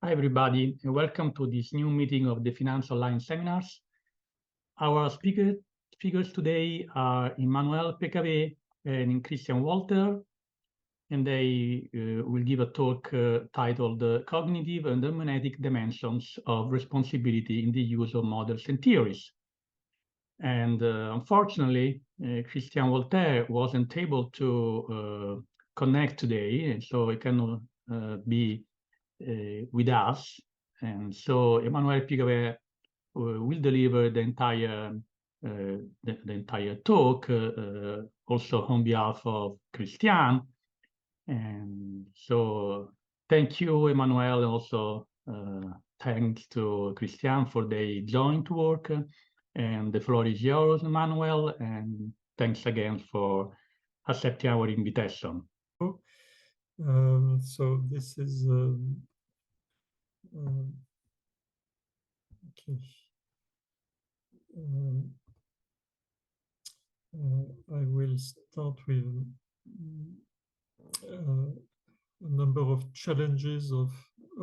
Hi, everybody, and welcome to this new meeting of the Finance Online seminars. Our speakers today are Emmanuel, Picavet, and Christian Walter, and they will give a talk titled Cognitive and Hermeneutic Dimensions of Responsibility in the Use of Models and Theories. And unfortunately, Christian Walter wasn't able to connect today, and so he cannot be with us. And so Emmanuel Picavet will deliver the entire talk, also on behalf of Christian. And so thank you, Emmanuel, and also thanks to Christian for their joint work. And the floor is yours, Emmanuel, and thanks again for accepting our invitation. So this is okay. I will start with a number of challenges of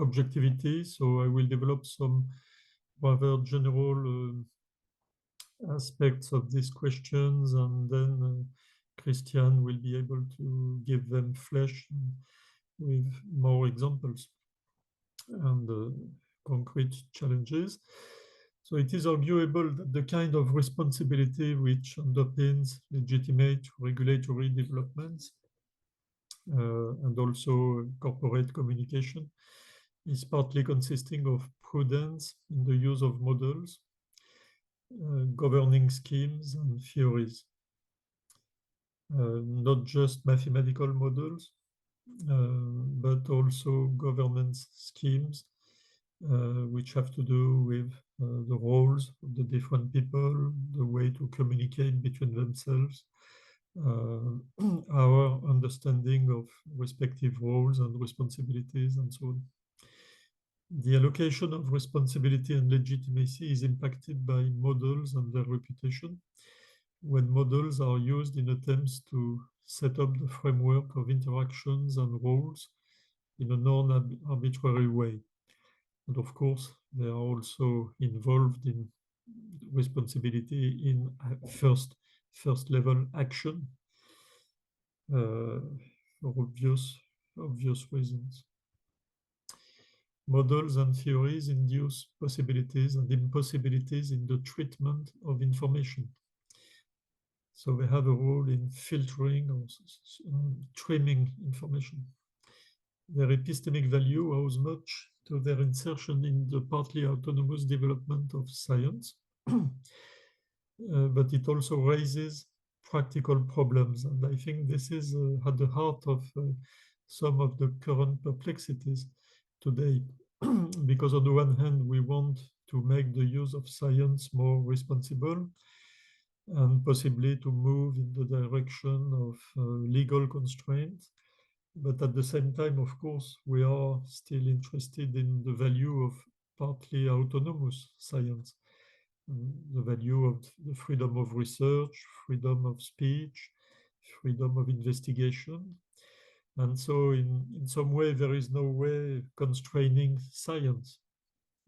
objectivity. So I will develop some rather general aspects of these questions, and then Christian will be able to give them flesh with more examples and concrete challenges. So it is arguable that the kind of responsibility which underpins legitimate regulatory developments and also corporate communication is partly consisting of prudence in the use of models, governing schemes and theories. Not just mathematical models, but also governance schemes, which have to do with the roles of the different people, the way to communicate between themselves, our understanding of respective roles and responsibilities, and so on. The allocation of responsibility and legitimacy is impacted by models and their reputation. When models are used in attempts to set up the framework of interactions and roles in a non-arbitrary way. And of course, they are also involved in responsibility in first level action for obvious reasons. Models and theories induce possibilities and impossibilities in the treatment of information. So they have a role in filtering or trimming information. Their epistemic value owes much to their insertion in the partly autonomous development of science, but it also raises practical problems. And I think this is at the heart of some of the current perplexities today, because on the one hand, we want to make the use of science more responsible and possibly to move in the direction of legal constraint. But at the same time, of course, we are still interested in the value of partly autonomous science, the value of the freedom of research, freedom of speech, freedom of investigation. And so in some way, there is no way constraining science.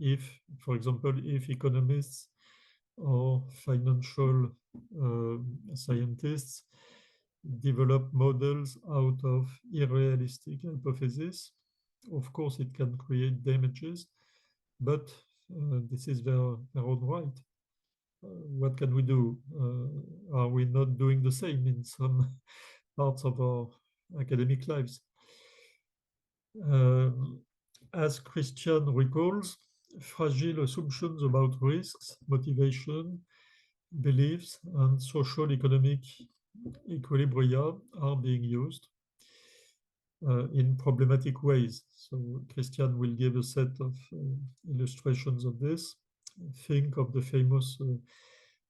If, for example, if economists or financial scientists develop models out of unrealistic hypotheses, of course it can create damages, but this is their own right. What can we do? Are we not doing the same in some parts of our academic lives? As Christian recalls, fragile assumptions about risks, motivation, beliefs, and social economic equilibria are being used in problematic ways. So Christian will give a set of illustrations of this. Think of the famous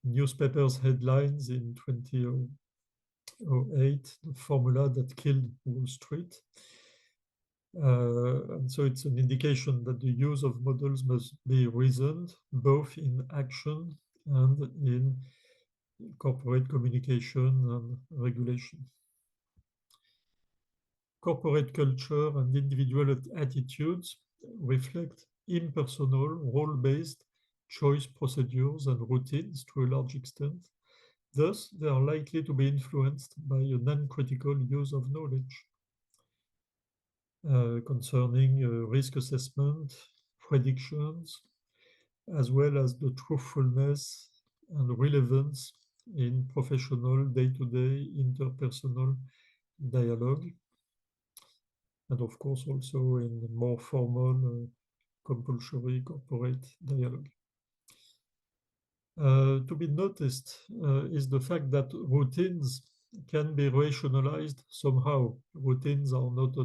newspapers headlines in 2008, the formula that killed Wall Street. And so it's an indication that the use of models must be reasoned both in action and in corporate communication and regulation. Corporate culture and individual attitudes reflect impersonal, role-based choice procedures and routines to a large extent. Thus, they are likely to be influenced by a non-critical use of knowledge concerning risk assessment, predictions, as well as the truthfulness and relevance in professional day-to-day interpersonal dialogue, and of course also in more formal compulsory corporate dialogue. To be noticed is the fact that routines can be rationalized somehow. Routines are not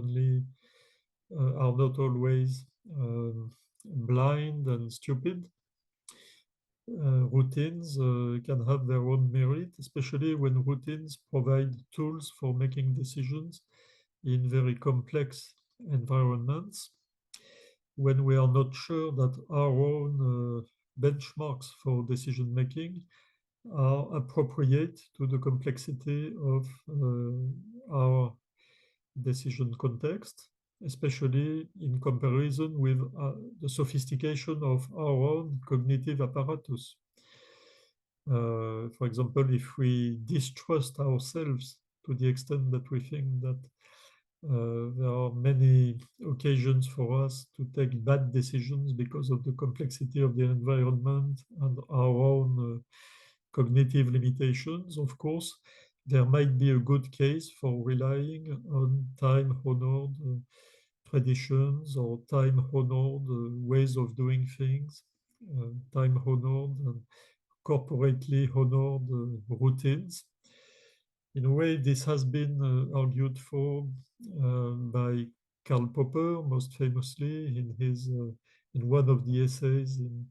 always blind and stupid. Routines can have their own merit, especially when routines provide tools for making decisions in very complex environments, when we are not sure that our own benchmarks for decision making are appropriate to the complexity of our decision context, especially in comparison with the sophistication of our own cognitive apparatus. For example, if we distrust ourselves to the extent that we think that there are many occasions for us to take bad decisions because of the complexity of the environment and our own cognitive limitations, of course, there might be a good case for relying on time-honored traditions or time-honored ways of doing things, time-honored and corporately honored routines. In a way, this has been argued for by Karl Popper, most famously in one of the essays in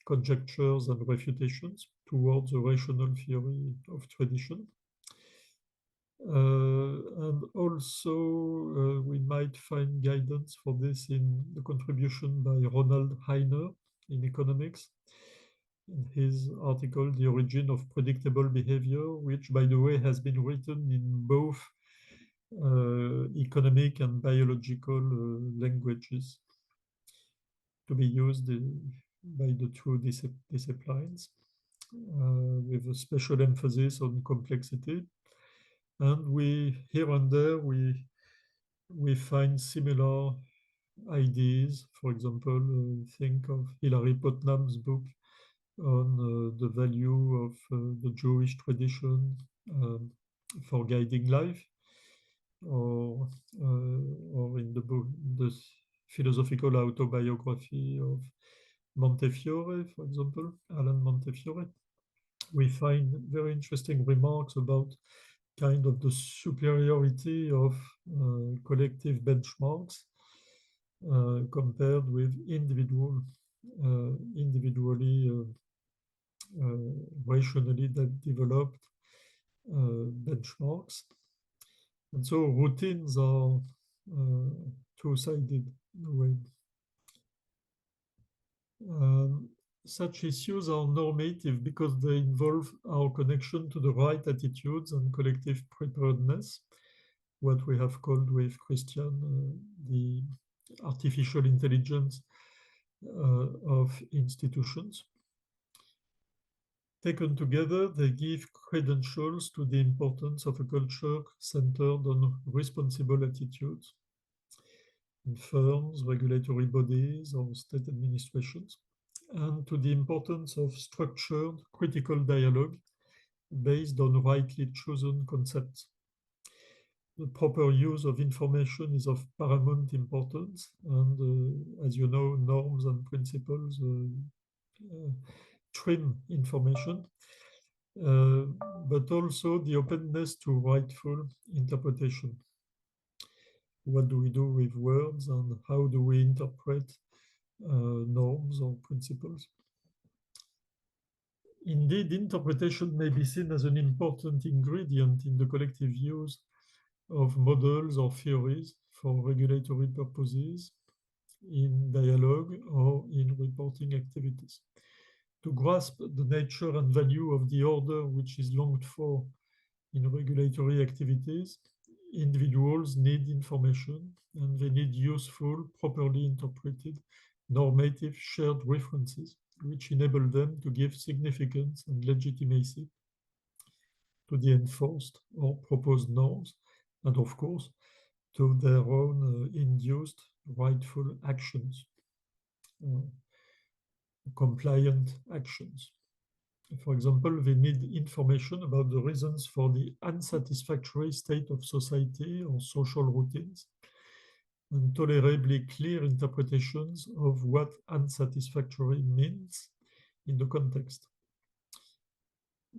Conjectures and Refutations towards a rational theory of tradition. And also we might find guidance for this in the contribution by Ronald Heiner in economics, in his article, The Origin of Predictable Behavior, which, by the way, has been written in both economic and biological languages to be used by the two disciplines, with a special emphasis on complexity. And here and there, we find similar ideas. For example, think of Hilary Putnam's book on the value of the Jewish tradition for guiding life, or in the book, the philosophical autobiography of Montefiore, for example, Alan Montefiore. We find very interesting remarks about kind of the superiority of collective benchmarks compared with individually rationally developed benchmarks. And so routines are two-sided in a way. Such issues are normative because they involve our connection to the right attitudes and collective preparedness, what we have called with Christian the artificial intelligence of institutions. Taken together, they give credentials to the importance of a culture centered on responsible attitudes in firms, regulatory bodies, or state administrations, and to the importance of structured critical dialogue based on rightly chosen concepts. The proper use of information is of paramount importance, and as you know, norms and principles trim information, but also the openness to rightful interpretation. What do we do with words, and how do we interpret norms or principles? Indeed, interpretation may be seen as an important ingredient in the collective use of models or theories for regulatory purposes, in dialogue or in reporting activities. To grasp the nature and value of the order which is longed for in regulatory activities, individuals need information, and they need useful, properly interpreted, normative shared references, which enable them to give significance and legitimacy to the enforced or proposed norms, and of course, to their own induced rightful actions, compliant actions. For example, they need information about the reasons for the unsatisfactory state of society or social routines, and tolerably clear interpretations of what unsatisfactory means in the context.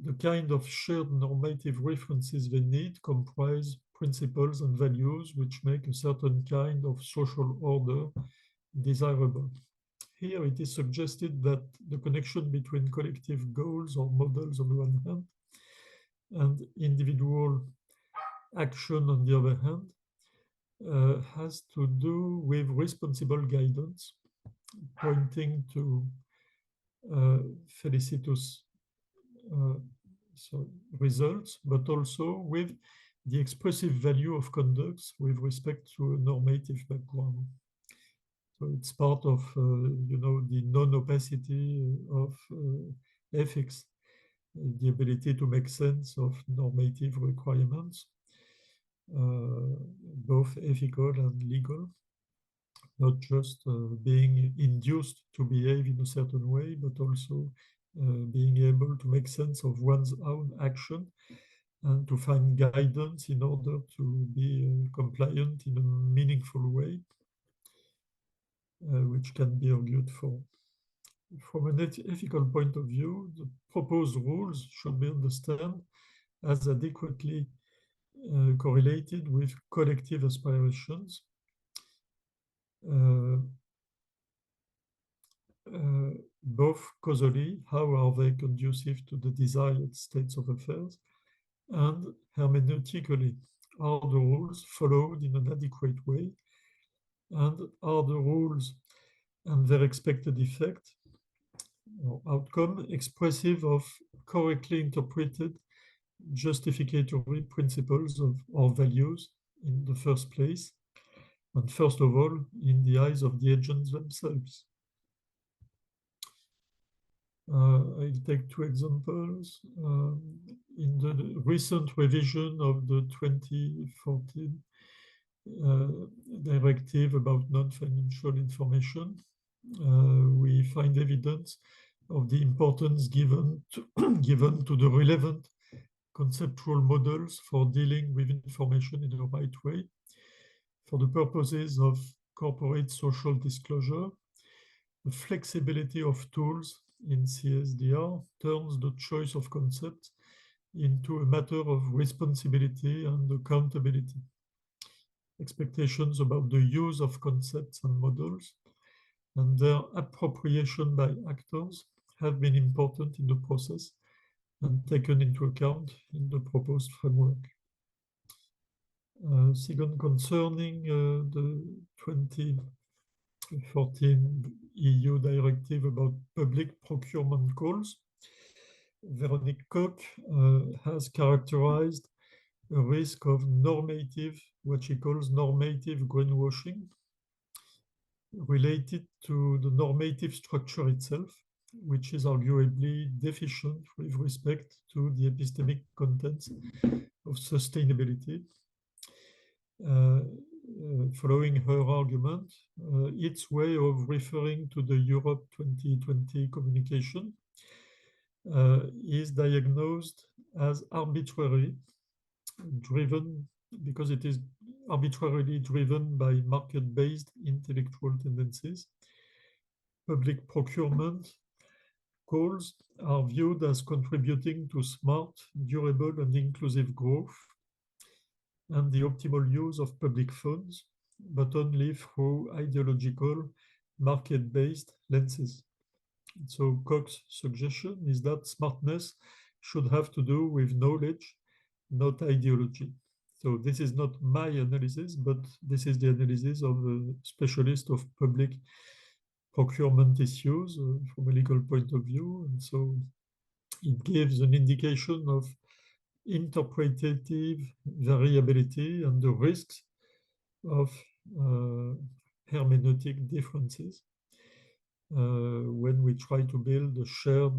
The kind of shared normative references they need comprise principles and values which make a certain kind of social order desirable. Here it is suggested that the connection between collective goals or models on the one hand and individual action on the other hand has to do with responsible guidance, pointing to felicitous results, but also with the expressive value of conducts with respect to a normative background. So it's part of, the non-opacity of ethics, the ability to make sense of normative requirements, both ethical and legal, not just being induced to behave in a certain way, but also being able to make sense of one's own action and to find guidance in order to be compliant in a meaningful way, which can be argued for. From an ethical point of view, the proposed rules should be understood as adequately correlated with collective aspirations, both causally, how are they conducive to the desired states of affairs, and hermeneutically, are the rules followed in an adequate way, and are the rules and their expected effect or outcome expressive of correctly interpreted justificatory principles or values in the first place, and first of all, in the eyes of the agents themselves. I'll take two examples. In the recent revision of the 2014 directive about non-financial information, we find evidence of the importance given to the relevant conceptual models for dealing with information in the right way for the purposes of corporate social disclosure. The flexibility of tools in CSDR turns the choice of concepts into a matter of responsibility and accountability. Expectations about the use of concepts and models and their appropriation by actors have been important in the process and taken into account in the proposed framework. Second, concerning the 2014 EU directive about public procurement calls, Véronique Koch has characterized a risk of normative, what she calls normative greenwashing, related to the normative structure itself, which is arguably deficient with respect to the epistemic contents of sustainability. Following her argument, its way of referring to the Europe 2020 communication is diagnosed as arbitrary, driven because it is arbitrarily driven by market-based intellectual tendencies. Public procurement calls are viewed as contributing to smart, durable, and inclusive growth and the optimal use of public funds, but only through ideological, market-based lenses. So Koch's suggestion is that smartness should have to do with knowledge, not ideology. So this is not my analysis, but this is the analysis of a specialist of public procurement issues from a legal point of view. And so it gives an indication of interpretative variability and the risks of hermeneutic differences when we try to build a shared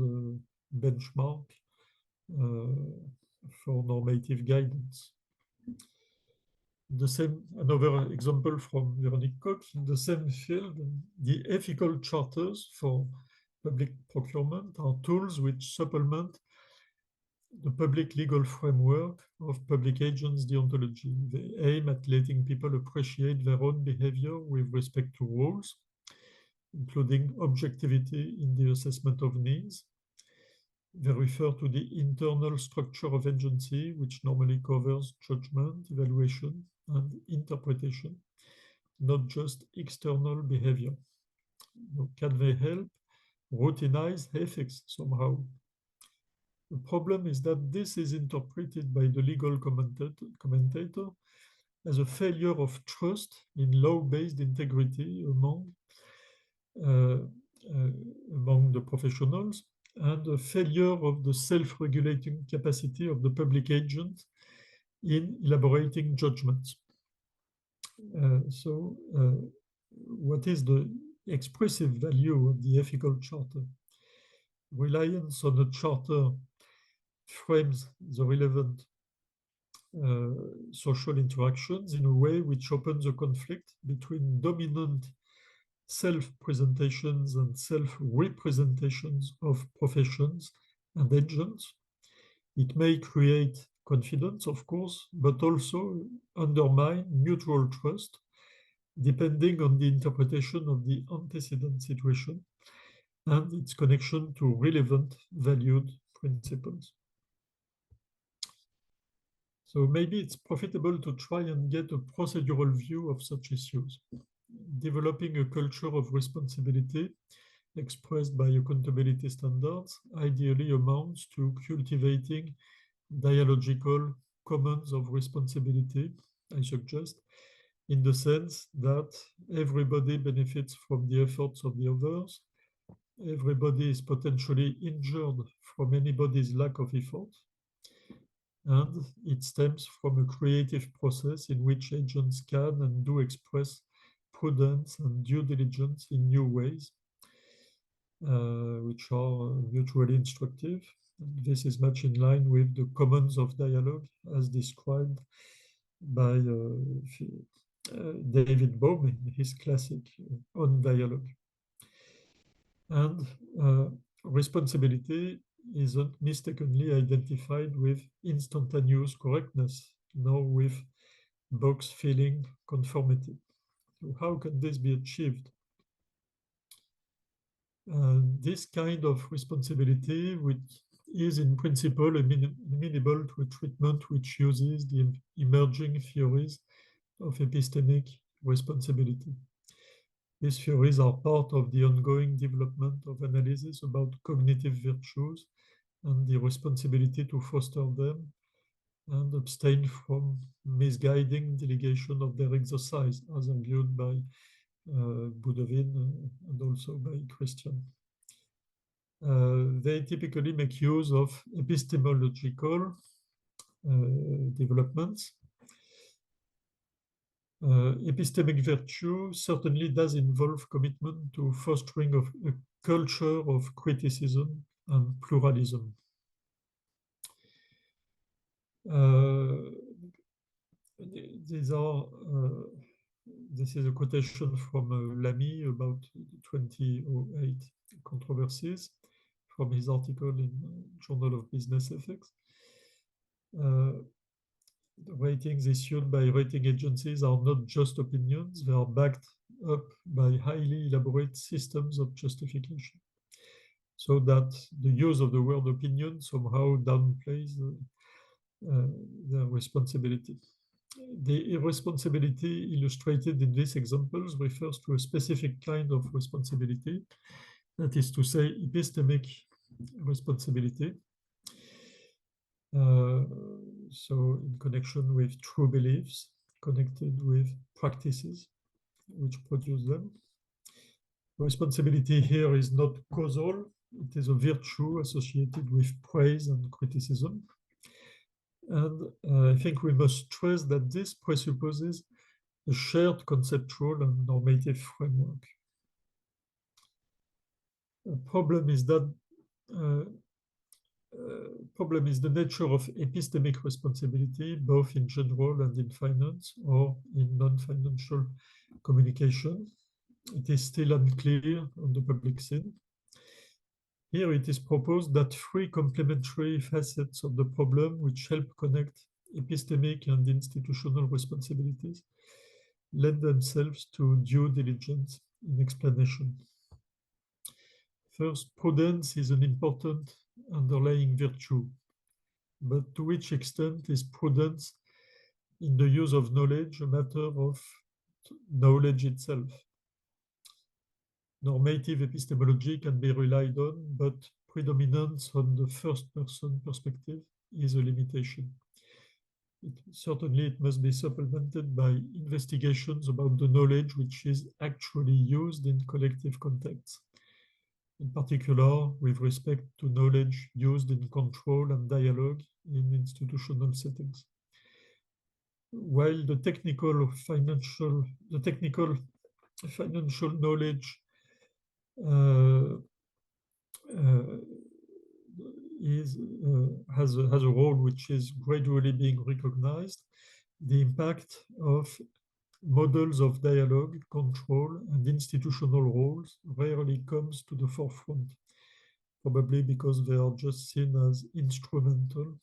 benchmark for normative guidance. Another example from Véronique Koch, in the same field, the ethical charters for public procurement are tools which supplement the public legal framework of public agents' deontology. They aim at letting people appreciate their own behavior with respect to rules, including objectivity in the assessment of needs. They refer to the internal structure of agency, which normally covers judgment, evaluation, and interpretation, not just external behavior. Can they help routinize ethics somehow? The problem is that this is interpreted by the legal commentator as a failure of trust in law-based integrity among the professionals, and a failure of the self-regulating capacity of the public agent in elaborating judgments. What is the expressive value of the ethical charter? Reliance on the charter frames the relevant social interactions in a way which opens a conflict between dominant self-presentations and self-representations of professions and agents. It may create confidence, of course, but also undermine mutual trust, depending on the interpretation of the antecedent situation and its connection to relevant valued principles. So maybe it's profitable to try and get a procedural view of such issues. Developing a culture of responsibility expressed by accountability standards ideally amounts to cultivating dialogical commons of responsibility, I suggest, in the sense that everybody benefits from the efforts of the others, everybody is potentially injured from anybody's lack of effort, and it stems from a creative process in which agents can and do express prudence and due diligence in new ways, which are mutually instructive. This is much in line with the commons of dialogue as described by David Bohm in his classic On Dialogue. And responsibility isn't mistakenly identified with instantaneous correctness, nor with box-filling conformity. So how can this be achieved? This kind of responsibility, which is in principle amenable to a treatment which uses the emerging theories of epistemic responsibility. These theories are part of the ongoing development of analysis about cognitive virtues and the responsibility to foster them and abstain from misguiding delegation of their exercise, as argued by Boudovin and also by Christian. They typically make use of epistemological developments. Epistemic virtue certainly does involve commitment to fostering of a culture of criticism and pluralism. This is a quotation from Lamy about 2008 controversies from his article in Journal of Business Ethics. The ratings issued by rating agencies are not just opinions, they are backed up by highly elaborate systems of justification, so that the use of the word opinion somehow downplays their responsibility. The irresponsibility illustrated in these examples refers to a specific kind of responsibility, that is to say, epistemic responsibility. So in connection with true beliefs, connected with practices which produce them. Responsibility here is not causal, it is a virtue associated with praise and criticism. And I think we must stress that this presupposes a shared conceptual and normative framework. The problem is that problem is the nature of epistemic responsibility, both in general and in finance or in non-financial communication. It is still unclear on the public scene. Here it is proposed that three complementary facets of the problem which help connect epistemic and institutional responsibilities lend themselves to due diligence in explanation. First, prudence is an important underlying virtue, but to which extent is prudence in the use of knowledge a matter of knowledge itself? Normative epistemology can be relied on, but predominance on the first-person perspective is a limitation. Certainly, it must be supplemented by investigations about the knowledge which is actually used in collective contexts, in particular with respect to knowledge used in control and dialogue in institutional settings. While the technical financial knowledge has a role which is gradually being recognized, the impact of models of dialogue, control, and institutional roles rarely comes to the forefront, probably because they are just seen as instrumental,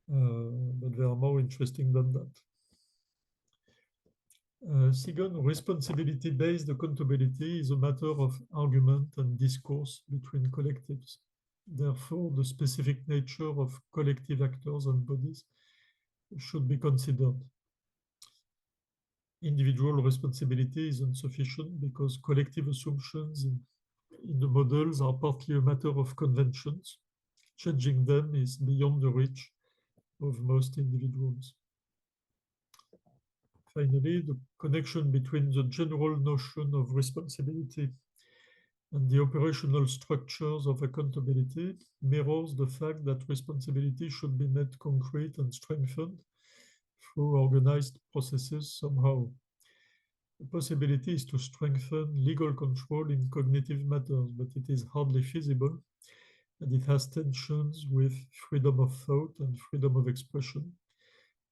but they are more interesting than that. Second, responsibility-based accountability is a matter of argument and discourse between collectives. Therefore, the specific nature of collective actors and bodies should be considered. Individual responsibility is insufficient because collective assumptions in the models are partly a matter of conventions. Changing them is beyond the reach of most individuals. Finally, the connection between the general notion of responsibility and the operational structures of accountability mirrors the fact that responsibility should be made concrete and strengthened through organized processes somehow. The possibility is to strengthen legal control in cognitive matters, but it is hardly feasible, and it has tensions with freedom of thought and freedom of expression.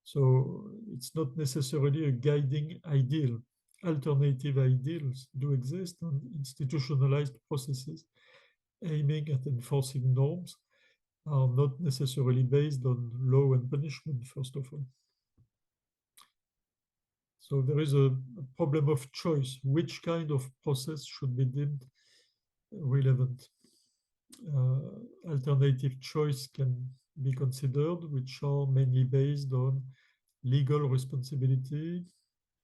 So it's not necessarily a guiding ideal. Alternative ideals do exist, and institutionalized processes aiming at enforcing norms are not necessarily based on law and punishment, first of all. So there is a problem of choice. Which kind of process should be deemed relevant? Alternative choice can be considered, which are mainly based on legal responsibility,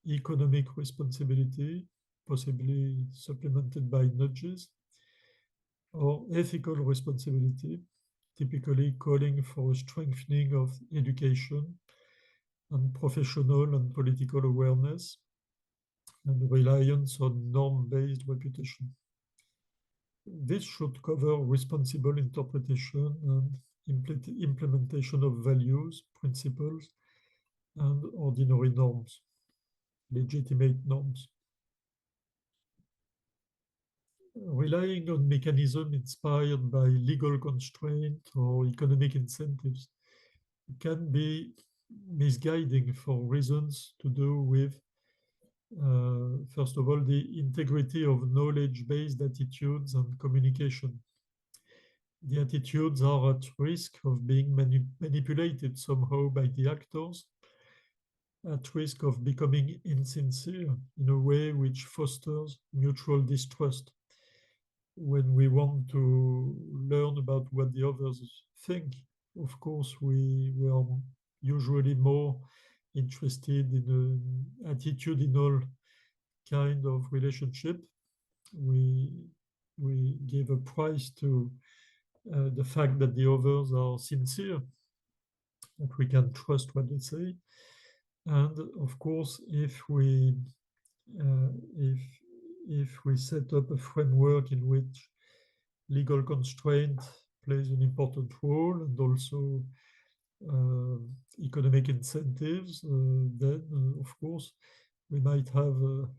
economic responsibility, possibly supplemented by nudges, or ethical responsibility, typically calling for a strengthening of education and professional and political awareness and reliance on norm-based reputation. This should cover responsible interpretation and implementation of values, principles, and ordinary norms, legitimate norms. Relying on mechanisms inspired by legal constraint or economic incentives can be misguiding for reasons to do with, first of all, the integrity of knowledge-based attitudes and communication. The attitudes are at risk of being manipulated somehow by the actors, at risk of becoming insincere in a way which fosters mutual distrust. When we want to learn about what the others think, of course, we are usually more interested in an attitudinal kind of relationship. We give a price to the fact that the others are sincere, that we can trust what they say. And of course, if we set up a framework in which legal constraint plays an important role, and also economic incentives, then, of course, we might have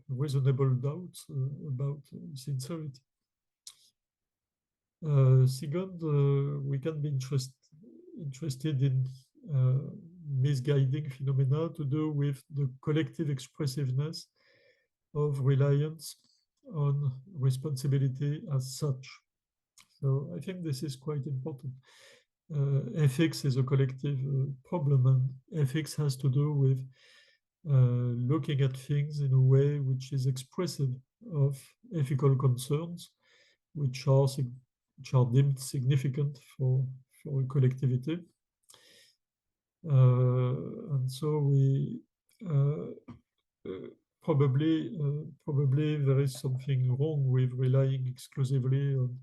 reasonable doubts about sincerity. Second, we can be interested in misguiding phenomena to do with the collective expressiveness of reliance on responsibility as such. So I think this is quite important. Ethics is a collective problem, and ethics has to do with looking at things in a way which is expressive of ethical concerns, which are deemed significant for a collectivity. And so we probably there is something wrong with relying exclusively on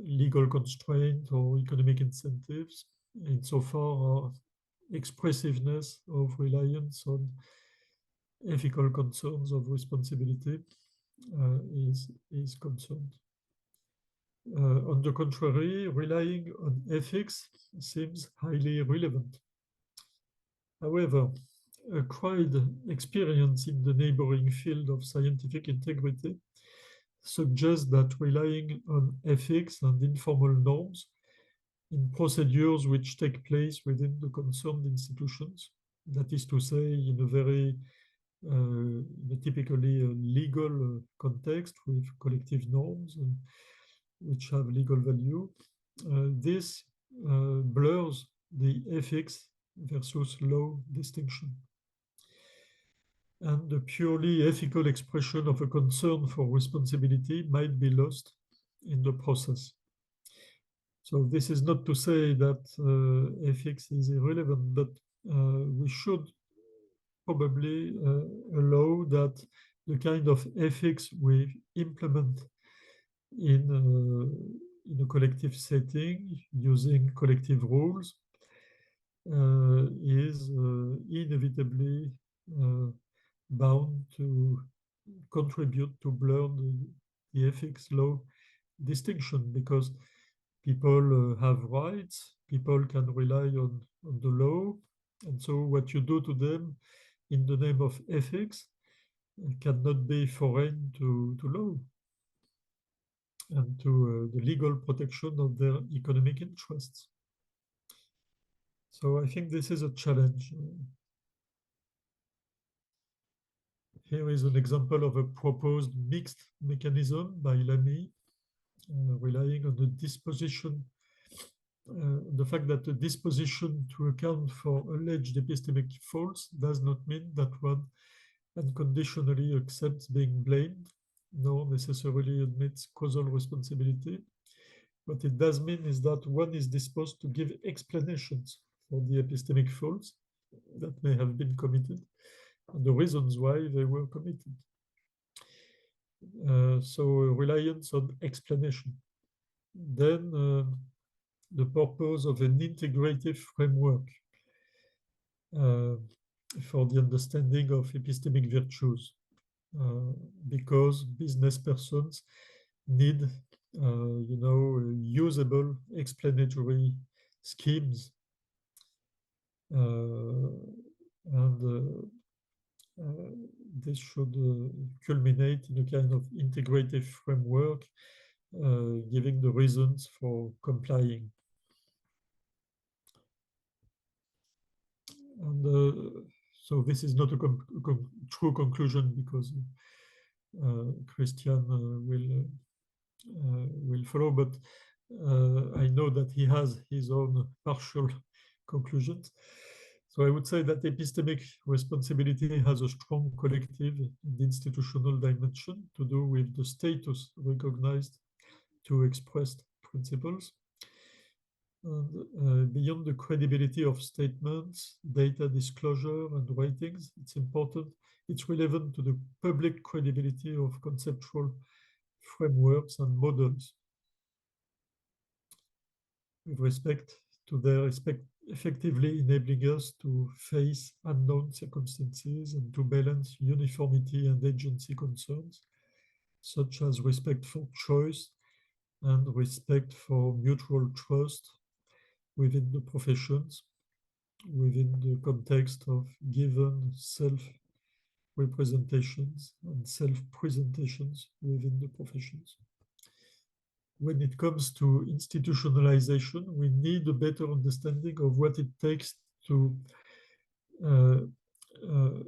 legal constraint or economic incentives, insofar as expressiveness of reliance on ethical concerns of responsibility is concerned. On the contrary, relying on ethics seems highly relevant. However, acquired experience in the neighboring field of scientific integrity suggests that relying on ethics and informal norms in procedures which take place within the concerned institutions, that is to say, in a very typically legal context with collective norms which have legal value, this blurs the ethics versus law distinction. And the purely ethical expression of a concern for responsibility might be lost in the process. So this is not to say that ethics is irrelevant, but we should probably allow that the kind of ethics we implement in a collective setting using collective rules is inevitably bound to contribute to blur the ethics law distinction, because people have rights, people can rely on the law, and so what you do to them in the name of ethics cannot be foreign to law and to the legal protection of their economic interests. So I think this is a challenge. Here is an example of a proposed mixed mechanism by Lamy, relying on the disposition, the fact that the disposition to account for alleged epistemic faults does not mean that one unconditionally accepts being blamed, nor necessarily admits causal responsibility. What it does mean is that one is disposed to give explanations for the epistemic faults that may have been committed and the reasons why they were committed. So reliance on explanation. Then the purpose of an integrative framework for the understanding of epistemic virtues, because business persons need, usable explanatory schemes, and this should culminate in a kind of integrative framework, giving the reasons for complying. And so this is not a true conclusion, because Christian will follow, but I know that he has his own partial conclusions. So I would say that epistemic responsibility has a strong collective and institutional dimension to do with the status recognized to expressed principles. And beyond the credibility of statements, data disclosure, and ratings, it's relevant to the public credibility of conceptual frameworks and models with respect to their effectively enabling us to face unknown circumstances and to balance uniformity and agency concerns, such as respect for choice and respect for mutual trust within the professions, within the context of given self-representations and self-presentations within the professions. When it comes to institutionalization, we need a better understanding of what it takes to uh, uh,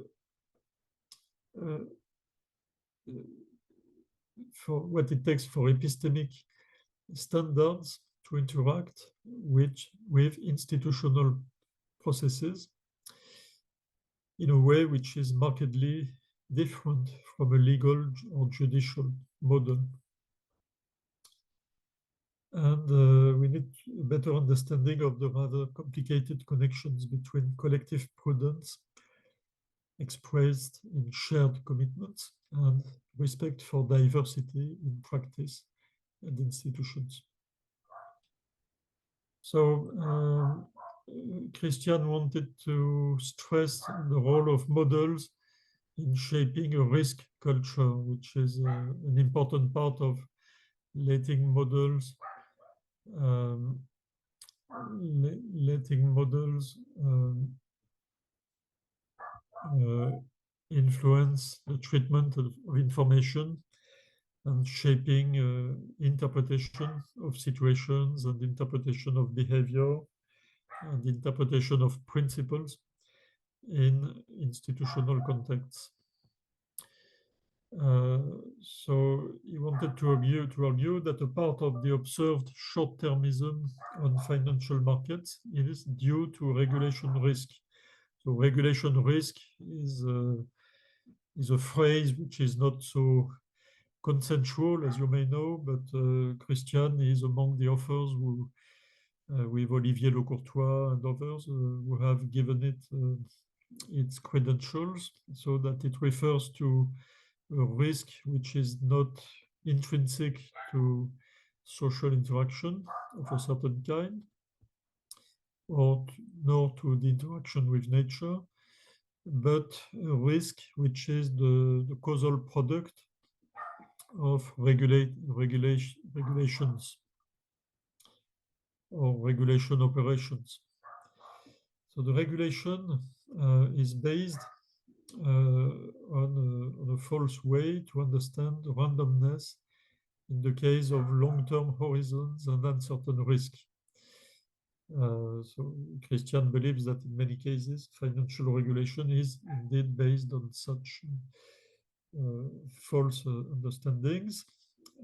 for what it takes for epistemic standards to interact with institutional processes in a way which is markedly different from a legal or judicial model. And we need a better understanding of the rather complicated connections between collective prudence expressed in shared commitments and respect for diversity in practice and institutions. So Christian wanted to stress the role of models in shaping a risk culture, which is an important part of letting models influence the treatment of information and shaping interpretation of situations and interpretation of behavior and interpretation of principles in institutional contexts. So he wanted to argue that a part of the observed short-termism on financial markets is due to regulation risk. So regulation risk is a phrase which is not so consensual, as you may know, but Christian is among the authors who, with Olivier Lecourtois and others, who have given it its credentials, so that it refers to a risk which is not intrinsic to social interaction of a certain kind, nor to the interaction with nature, but a risk which is the causal product of regulations or regulation operations. So the regulation is based on a false way to understand randomness in the case of long-term horizons and uncertain risk. So Christian believes that in many cases, financial regulation is indeed based on such false understandings,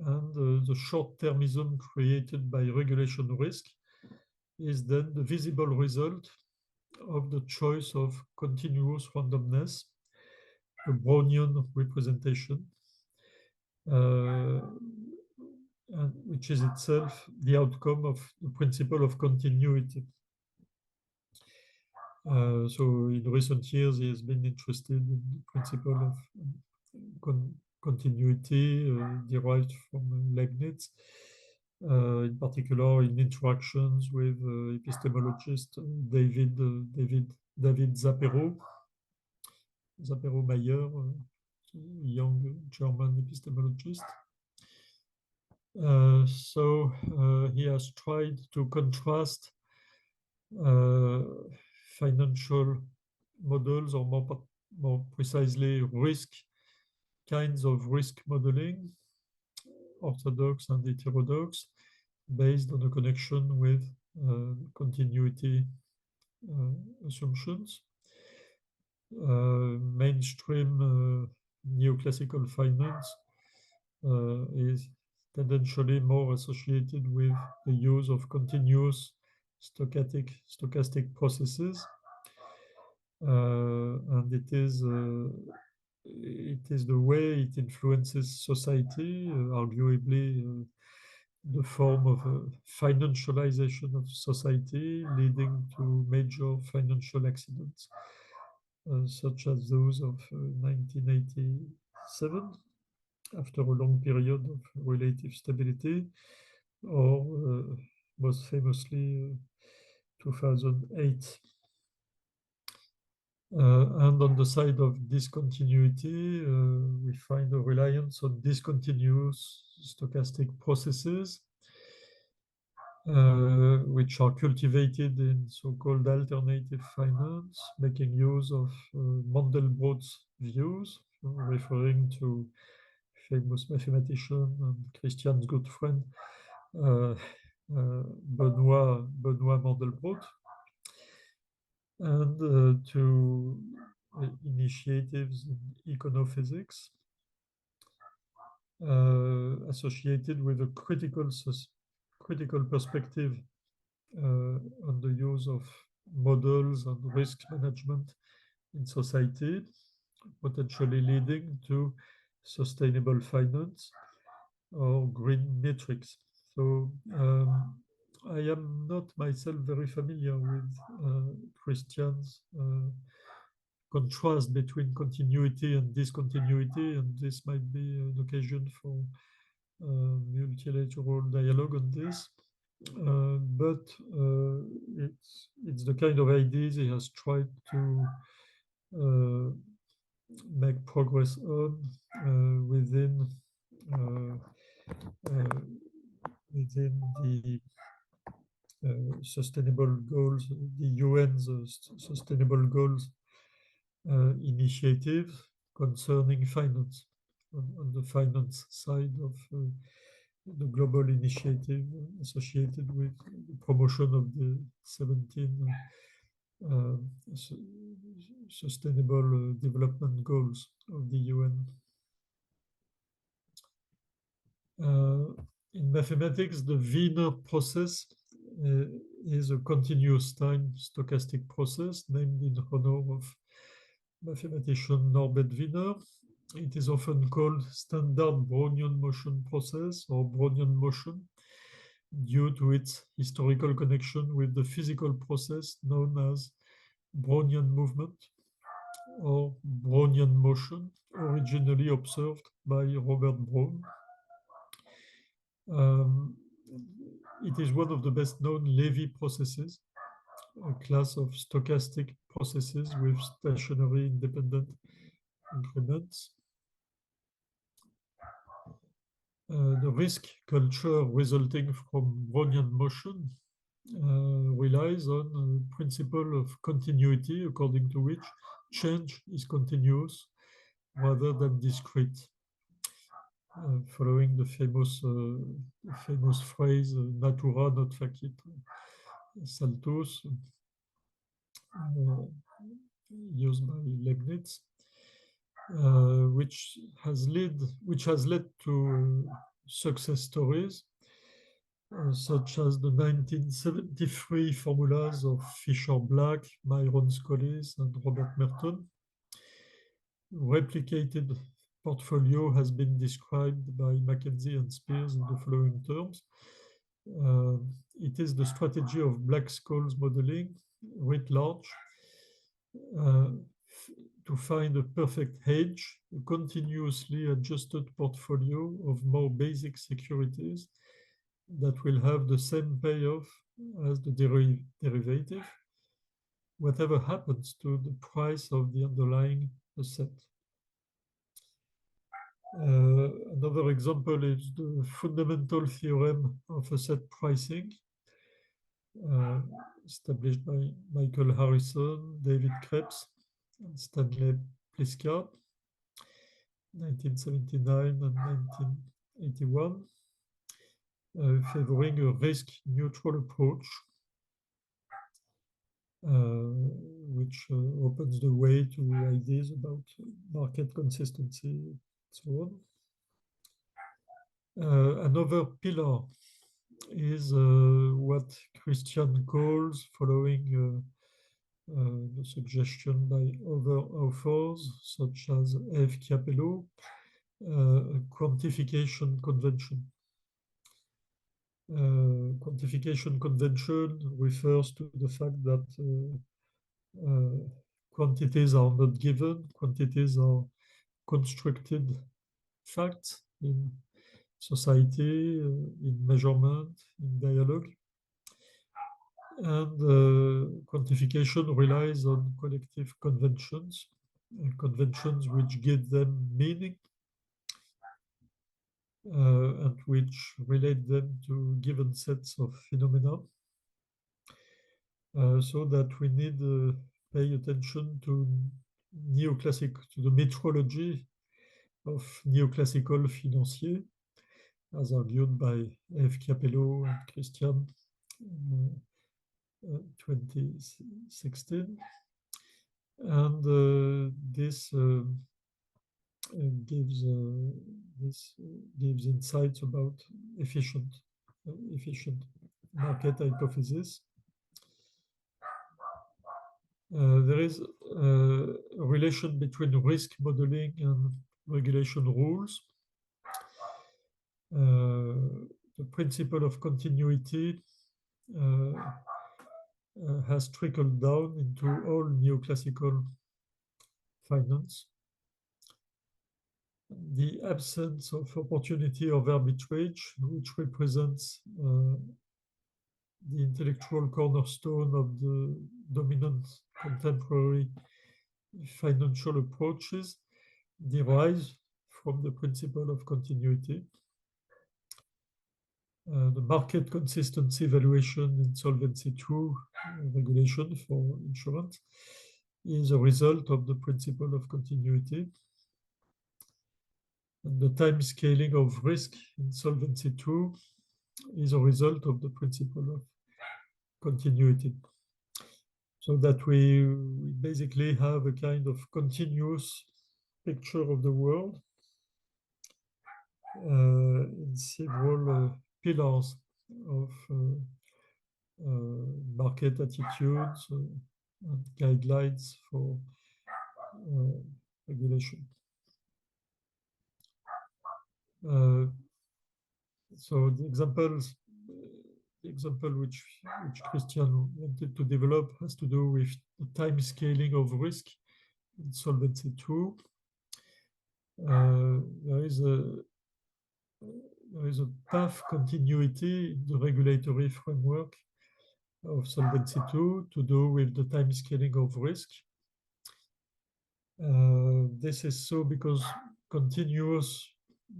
and the short-termism created by regulation risk is then the visible result of the choice of continuous randomness, a Brownian representation, and which is itself the outcome of the principle of continuity. So in recent years, he has been interested in the principle of continuity derived from Leibniz, in particular in interactions with epistemologist David Zapero-Mayer, young German epistemologist. So he has tried to contrast financial models, or more precisely kinds of risk modeling, orthodox and heterodox, based on a connection with continuity assumptions. Mainstream neoclassical finance is tendentially more associated with the use of continuous stochastic processes, and it is the way it influences society, arguably the form of financialization of society, leading to major financial accidents, such as those of 1987, after a long period of relative stability, or most famously 2008. And on the side of discontinuity, we find a reliance on discontinuous stochastic processes, which are cultivated in so-called alternative finance, making use of Mandelbrot's views, referring to famous mathematician and Christian's good friend, Benoit Mandelbrot, and to initiatives in econophysics associated with a critical perspective on the use of models and risk management in society, potentially leading to sustainable finance or green metrics. So I am not myself very familiar with Christian's contrast between continuity and discontinuity, and this might be an occasion for multilateral dialogue on this. But it's the kind of ideas he has tried to make progress on within the sustainable goals, the UN's sustainable goals initiative concerning finance, on the finance side of the global initiative associated with the promotion of the 17 sustainable development goals of the UN. In mathematics, the Wiener process is a continuous time stochastic process named in honor of mathematician Norbert Wiener. It is often called standard Brownian motion process or Brownian motion due to its historical connection with the physical process known as Brownian movement or Brownian motion, originally observed by Robert Brown. It is one of the best known Levy processes, a class of stochastic processes with stationary independent increments. The risk culture resulting from Brownian motion relies on a principle of continuity, according to which change is continuous rather than discrete. Following the famous phrase "natura not facit saltus," used by Leibniz, which has led to success stories such as the 1973 formulas of Fisher-Black, Myron Scollis, and Robert Merton. Replicated portfolio has been described by Mackenzie and Spears in the following terms. It is the strategy of Black-Scholes modeling writ large to find a perfect hedge, a continuously adjusted portfolio of more basic securities that will have the same payoff as the derivative, whatever happens to the price of the underlying asset. Another example is the fundamental theorem of asset pricing, established by Michael Harrison, David Krebs, and Stanley Pliska, 1979 and 1981, favoring a risk-neutral approach, which opens the way to ideas about market consistency and so on. Another pillar is what Christian calls, following the suggestion by other authors such as F. Chiapello, quantification convention. Quantification convention refers to the fact that quantities are not given, quantities are constructed facts in society, in measurement, in dialogue. And quantification relies on collective conventions, conventions which give them meaning. and which relate them to given sets of phenomena. So that we need pay attention to the metrology of neoclassical financier, as argued by F. Capello and Christian in 2016. And this gives insights about efficient market hypothesis. There is a relation between risk modeling and regulation rules. The principle of continuity has trickled down into all neoclassical finance. The absence of opportunity of arbitrage, which represents the intellectual cornerstone of the dominant contemporary financial approaches, derives from the principle of continuity. The market consistency valuation in Solvency II regulation for insurance is a result of the principle of continuity. And the time scaling of risk in Solvency II is a result of the principle of continuity. So that we basically have a kind of continuous picture of the world in several pillars of market attitudes and guidelines for regulation. So the example which Christian wanted to develop has to do with the time scaling of risk in Solvency II. There is a path continuity in the regulatory framework of Solvency II to do with the time scaling of risk. This is so because continuous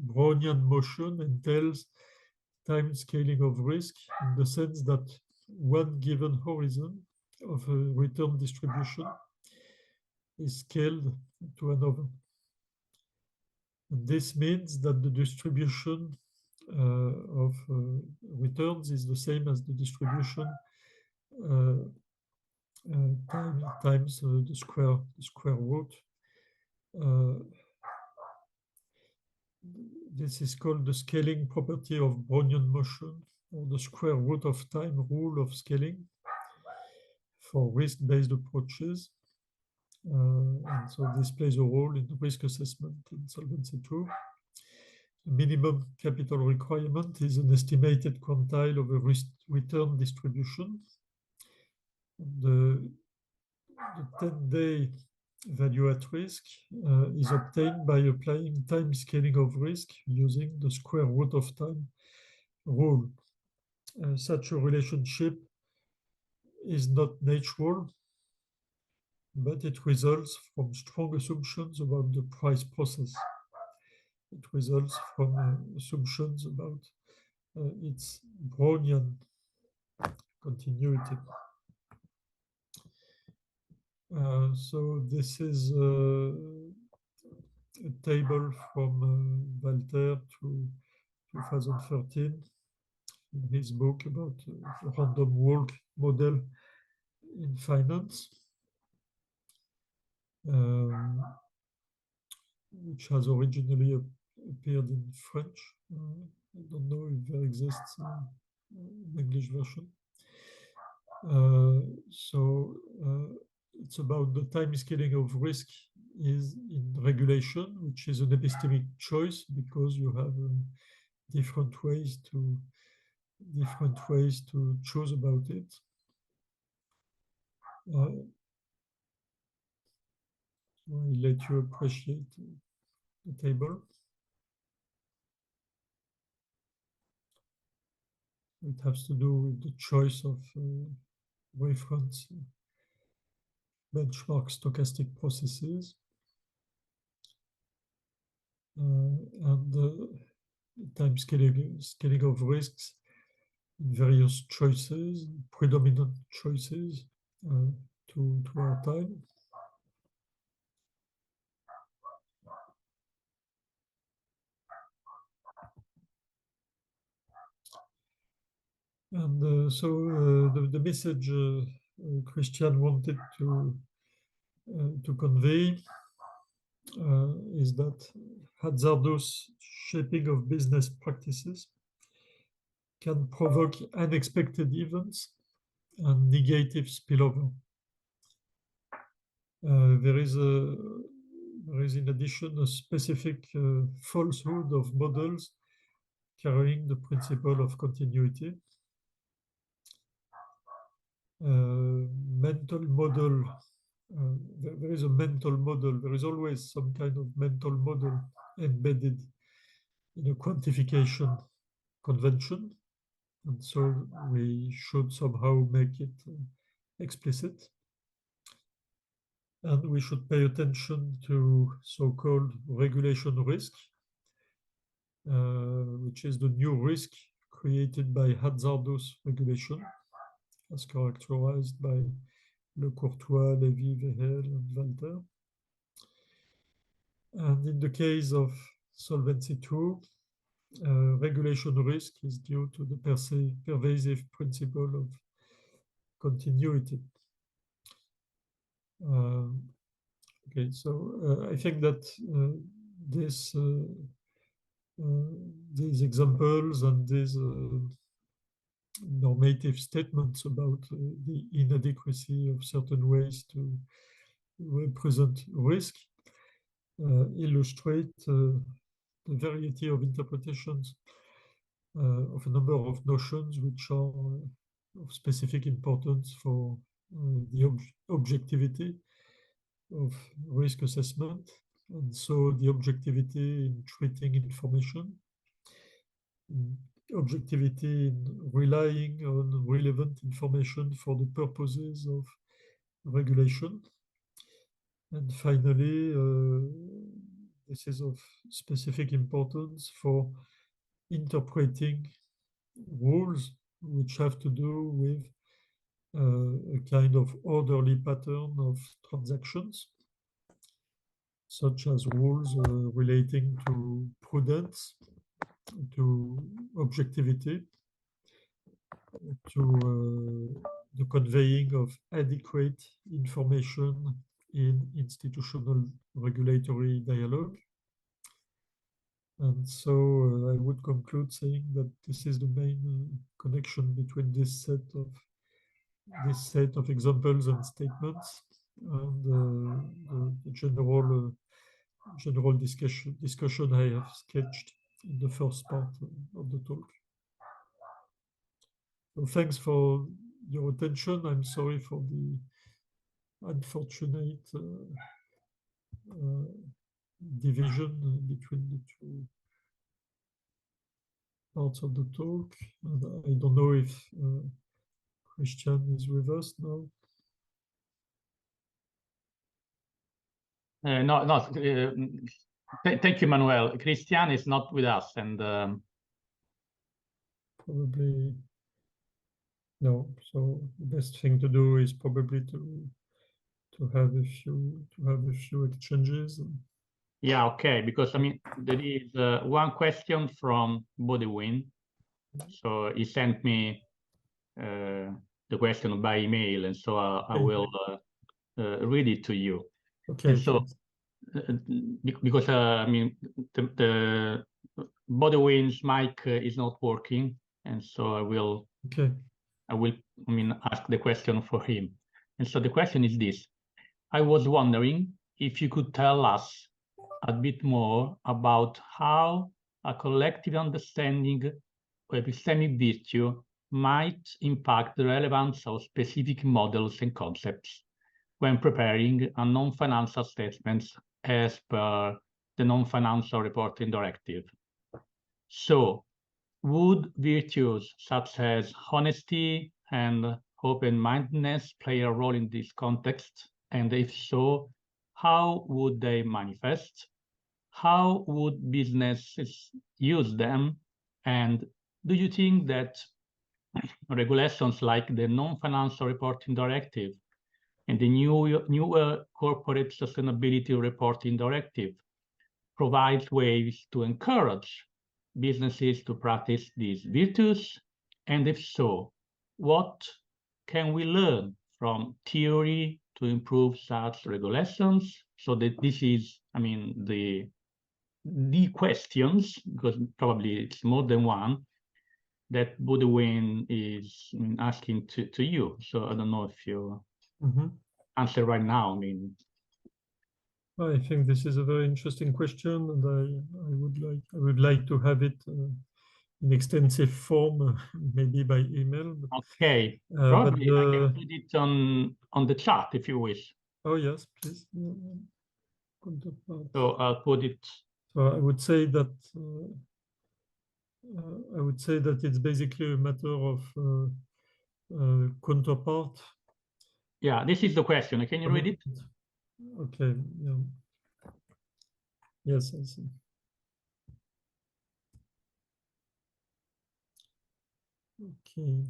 Brownian motion entails time scaling of risk in the sense that one given horizon of a return distribution is scaled to another. And this means that the distribution of returns is the same as the distribution times the square root. This is called the scaling property of Brownian motion, or the square root of time rule of scaling for risk-based approaches. And so this plays a role in the risk assessment in Solvency II. The minimum capital requirement is an estimated quantile of a risk return distribution. The 10-day value at risk is obtained by applying time scaling of risk using the square root of time rule. Such a relationship is not natural, but it results from strong assumptions about the price process. It results from assumptions about its Brownian continuity. So this is a table from Walter to 2013 in his book about the random walk model in finance, which has originally appeared in French. I don't know if there exists an English version. So it's about the time scaling of risk is in regulation, which is an epistemic choice because you have different ways to choose about it. I let you appreciate the table. It has to do with the choice of reference benchmark stochastic processes. And time scaling of risks, various choices, predominant choices to our time. And the message Christian wanted to convey is that hazardous shaping of business practices can provoke unexpected events and negative spillover. There is in addition a specific falsehood of models carrying the principle of continuity. Mental model. There is a mental model. There is always some kind of mental model embedded in a quantification convention. And so we should somehow make it explicit. And we should pay attention to so-called regulation risk, which is the new risk created by hazardous regulation, as characterized by Le Courtois, Lévy, Vehel, and Walter. And in the case of Solvency II, regulation risk is due to the pervasive principle of continuity. Okay, so I think that these examples and these normative statements about the inadequacy of certain ways to represent risk illustrate the variety of interpretations of a number of notions which are of specific importance for the objectivity of risk assessment, and so the objectivity in treating information, objectivity in relying on relevant information for the purposes of regulation, and finally, this is of specific importance for interpreting rules which have to do with a kind of orderly pattern of transactions, such as rules relating to prudence, to objectivity, to the conveying of adequate information in institutional regulatory dialogue. And so I would conclude saying that this is the main connection between this set of examples and statements and the general discussion I have sketched in the first part of the talk. So thanks for your attention. I'm sorry for the unfortunate division between the two parts of the talk. And I don't know if Christian is with us now. No. Thank you, Emmanuel. Christian is not with us, and probably no. So the best thing to do is probably to have a few exchanges. Yeah, okay. Because I mean, there is one question from Bodewin. So he sent me the question by email, and so I will read it to you. Okay. And so, because I mean, the Bodewin's mic is not working, and so I will ask the question for him. And so the question is this: I was wondering if you could tell us a bit more about how a collective understanding of epistemic virtue might impact the relevance of specific models and concepts when preparing a non-financial statements as per the non-financial reporting directive. So, would virtues such as honesty and open-mindedness play a role in this context? And if so, how would they manifest? how would businesses use them? And do you think that regulations like the non-financial reporting directive and the newer corporate sustainability reporting directive provides ways to encourage businesses to practice these virtues? And if so, what can we learn from theory to improve such regulations? So that this is, I mean, the questions, because probably it's more than one, that Budwin is asking to you. So I don't know if you answer right now. I mean, I think this is a very interesting question, and I would like to have it in extensive form, maybe by email. okay, But probably I can put it on the chat if you wish. Oh yes, please. So I'll put it. So I would say that it's basically a matter of counterpart. Yeah, this is the question. Can you read it? Okay. Yeah. Yes, I see. Okay.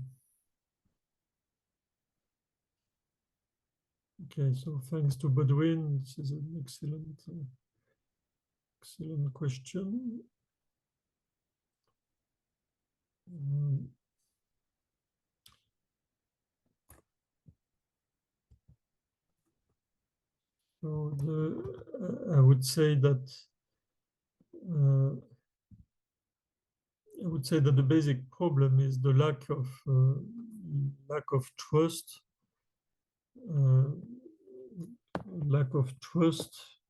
Okay, so thanks to Bodwin, this is an excellent question. So I would say that the basic problem is the lack of trust.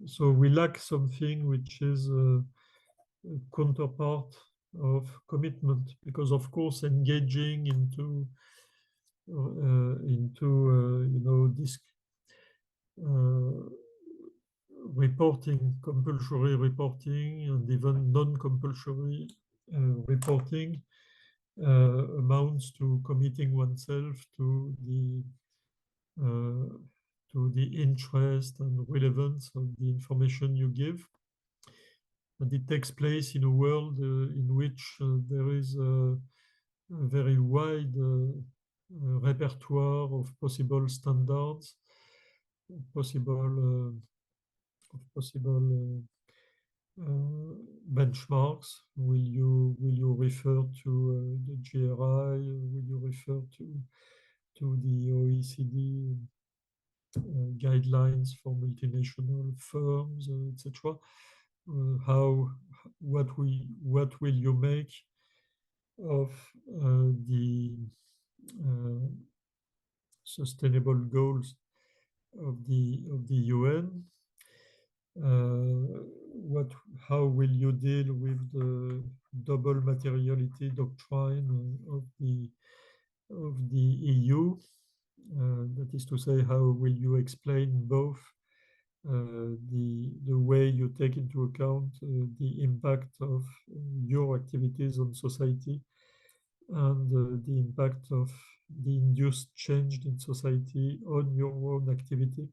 So we lack something which is a counterpart of commitment, because of course engaging into this reporting, compulsory reporting, and even non-compulsory reporting amounts to committing oneself to the interest and relevance of the information you give. And it takes place in a world in which there is a very wide repertoire of possible standards, possible benchmarks. Will you refer to the GRI? Will you refer to the OECD guidelines for multinational firms, etc.? What will you make of the sustainable goals of the UN? How will you deal with the double materiality doctrine of the EU? That is to say, how will you explain both the way you take into account the impact of your activities on society and the impact of the induced change in society on your own activity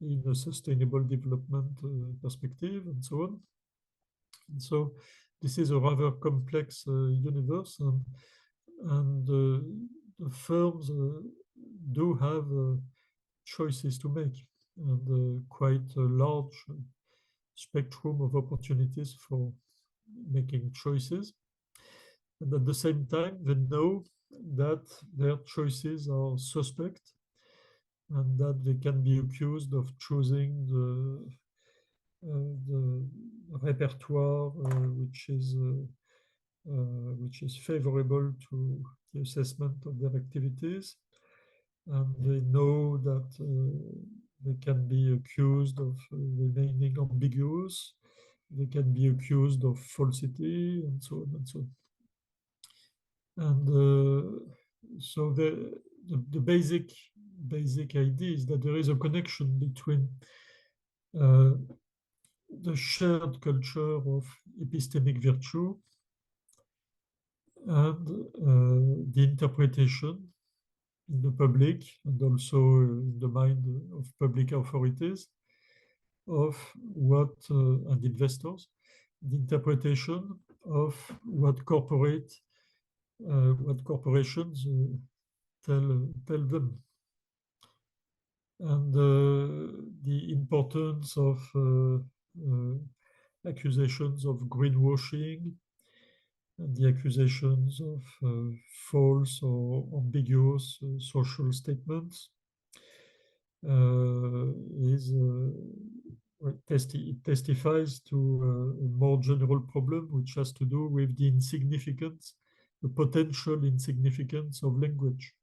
in a sustainable development perspective, and so on. And so this is a rather complex universe, and the firms do have choices to make, and quite a large spectrum of opportunities for making choices. And at the same time, they know that their choices are suspect, and that they can be accused of choosing the repertoire which is favorable to the assessment of their activities. And they know that they can be accused of remaining ambiguous, they can be accused of falsity, and so on and so on. And so the basic idea is that there is a connection between the shared culture of epistemic virtue and the interpretation in the public and also in the mind of public authorities of what, and investors, the interpretation of what corporations tell them, and the importance of accusations of greenwashing, and the accusations of false or ambiguous social statements it testifies to a more general problem, which has to do with the insignificance, the potential insignificance of language.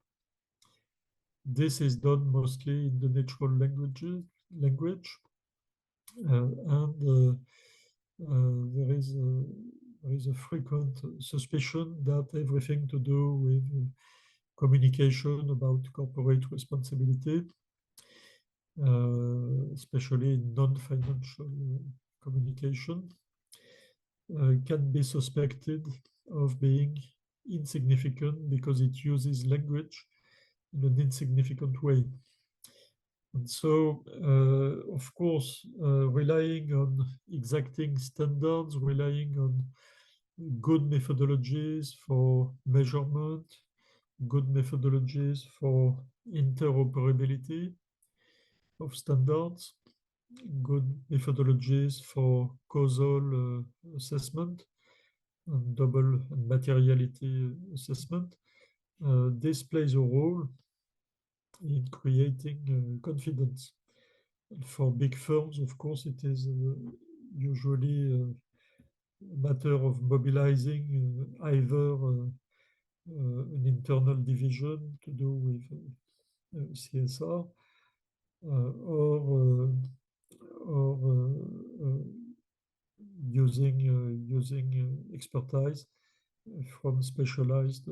This is done mostly in the natural language, and there is a frequent suspicion that everything to do with communication about corporate responsibility, especially in non-financial communication, can be suspected of being insignificant because it uses language in an insignificant way. And so, of course, relying on exacting standards, relying on good methodologies for measurement, good methodologies for interoperability of standards, good methodologies for causal assessment and double and materiality assessment. This plays a role in creating confidence. For big firms, of course, it is usually a matter of mobilizing either an internal division to do with CSR or using expertise from specialized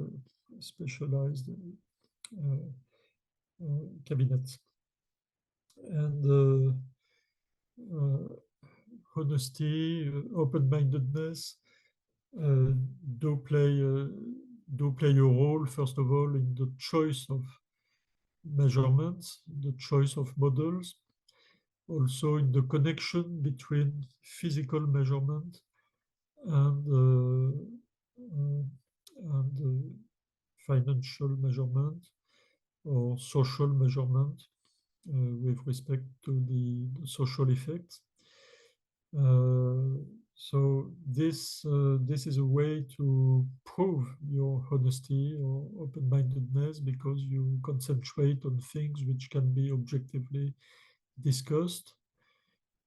cabinets. And honesty, open-mindedness do play a role, first of all, in the choice of measurements, the choice of models, also in the connection between physical measurement and financial measurement or social measurement with respect to the social effects. So this is a way to prove your honesty or open-mindedness, because you concentrate on things which can be objectively discussed.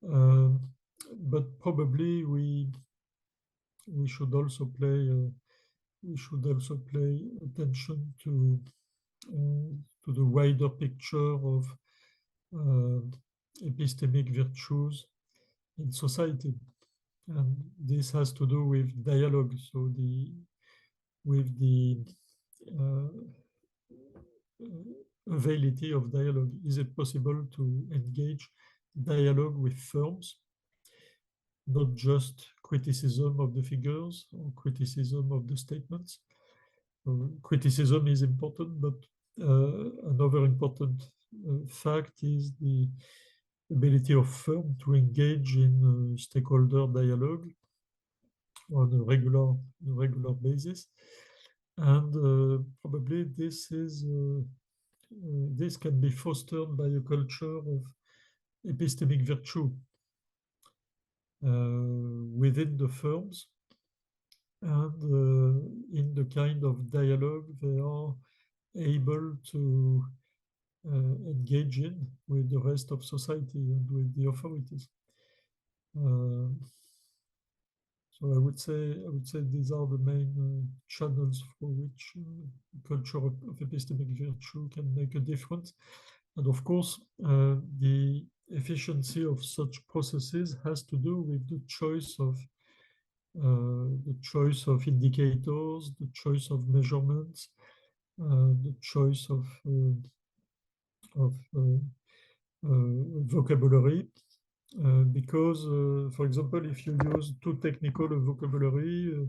But probably we should also pay attention to the wider picture of epistemic virtues in society, and this has to do with dialogue. So with the availability of dialogue. Is it possible to engage dialogue with firms, not just criticism of the figures or criticism of the statements? Criticism is important, but another important fact is the ability of firm to engage in stakeholder dialogue on a regular basis, and probably this can be fostered by a culture of epistemic virtue within the firms, and in the kind of dialogue they are able to engage in with the rest of society and with the authorities. So I would say these are the main channels for which culture of epistemic virtue can make a difference. And of course, the efficiency of such processes has to do with the choice of indicators, the choice of measurements, the choice of vocabulary. Because, for example, if you use too technical a vocabulary,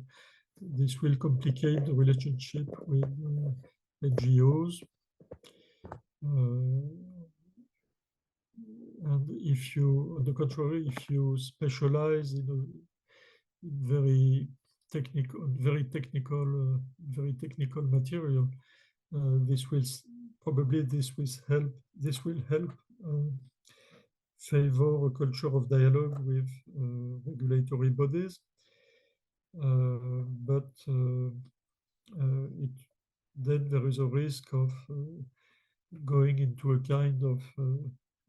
this will complicate the relationship with NGOs. And if you, on the contrary, if you specialize in a very technical material, this will probably this will help favor a culture of dialogue with regulatory bodies, but then there is a risk of going into a kind of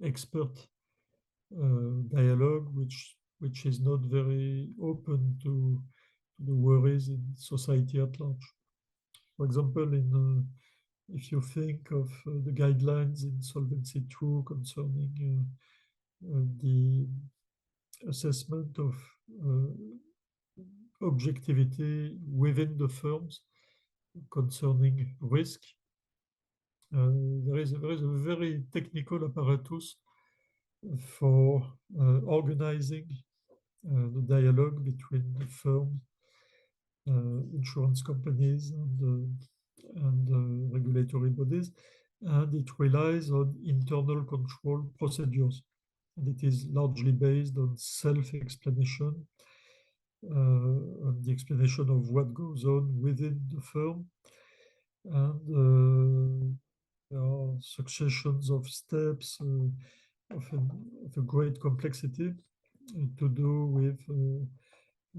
expert dialogue, which is not very open to the worries in society at large. For example, if you think of the guidelines in Solvency II concerning the assessment of objectivity within the firms concerning risk, there is a very technical apparatus for organizing the dialogue between the firm, insurance companies, and regulatory bodies, and it relies on internal control procedures. And it is largely based on self-explanation, on the explanation of what goes on within the firm. And there are successions of steps of a great complexity to do with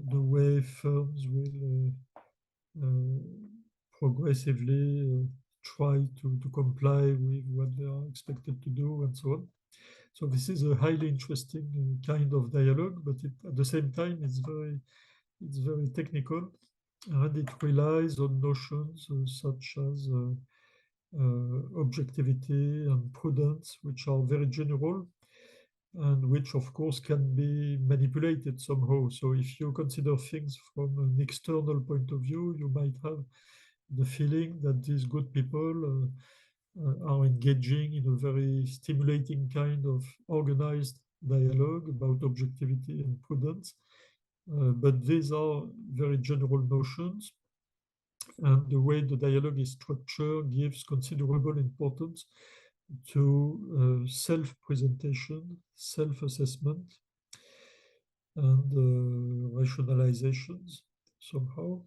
the way firms will progressively try to comply with what they are expected to do, and so on. So this is a highly interesting kind of dialogue, but at the same time, it's very technical, and it relies on notions such as objectivity and prudence, which are very general, and which of course can be manipulated somehow. So if you consider things from an external point of view, you might have the feeling that these good people are engaging in a very stimulating kind of organized dialogue about objectivity and prudence. But these are very general notions, and the way the dialogue is structured gives considerable importance to self-presentation, self-assessment, and rationalizations somehow.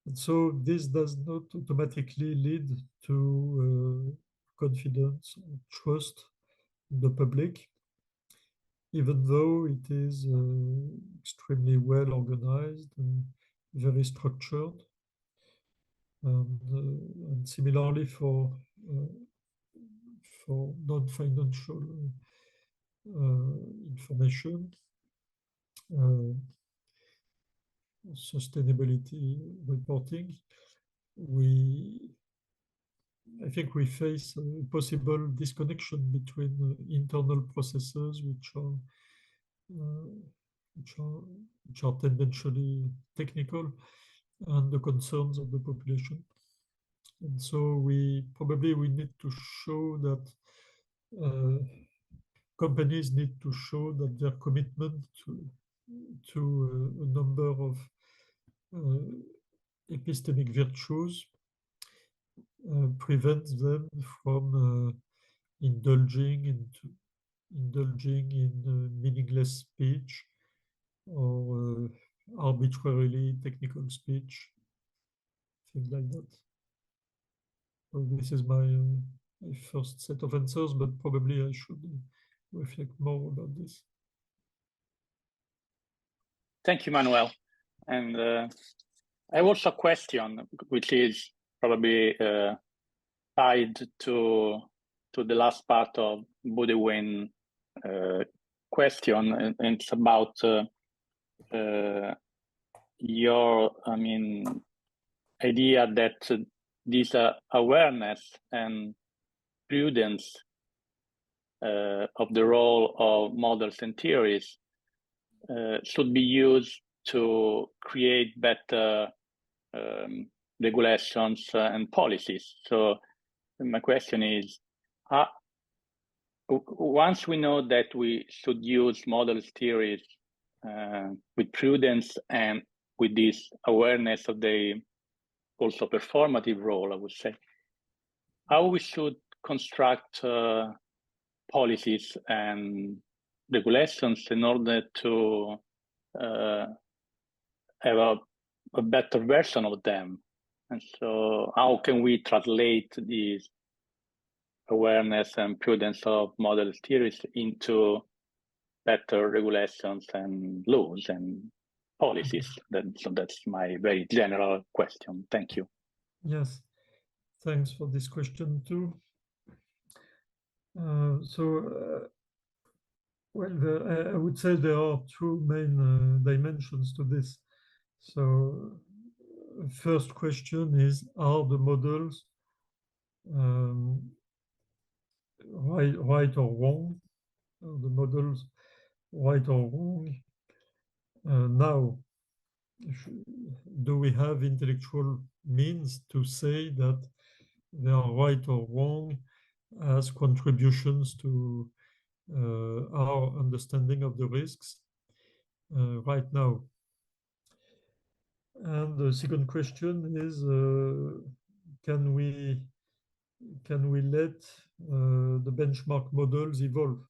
And so this does not automatically lead to confidence or trust in the public, even though it is extremely well organized and very structured. And similarly for non-financial information, sustainability reporting, I think we face a possible disconnection between internal processes which are tendentially technical and the concerns of the population. And so we need to show that companies need to show that their commitment to a number of epistemic virtues prevents them from indulging in meaningless speech or arbitrarily technical speech, things like that. So this is my first set of answers, but probably I should reflect more about this. Thank you, Emmanuel. And I have also a question, which is probably tied to the last part of Baudouin's question, and it's about your, idea that this awareness and prudence of the role of models and theories should be used to create better regulations and policies. So my question is, once we know that we should use models, theories with prudence and with this awareness of the also performative role, I would say, how we should construct policies and regulations in order to have a better version of them. And so how can we translate these awareness and prudence of model theories into better regulations and laws and policies? So that's my very general question. Thank you. Yes, thanks for this question too. Well, I would say there are two main dimensions to this. So, first question is, are the models right or wrong? Are the models right or wrong? Now, do we have intellectual means to say that they are right or wrong as contributions to our understanding of the risks right now? And the second question is, can we let the benchmark models evolve?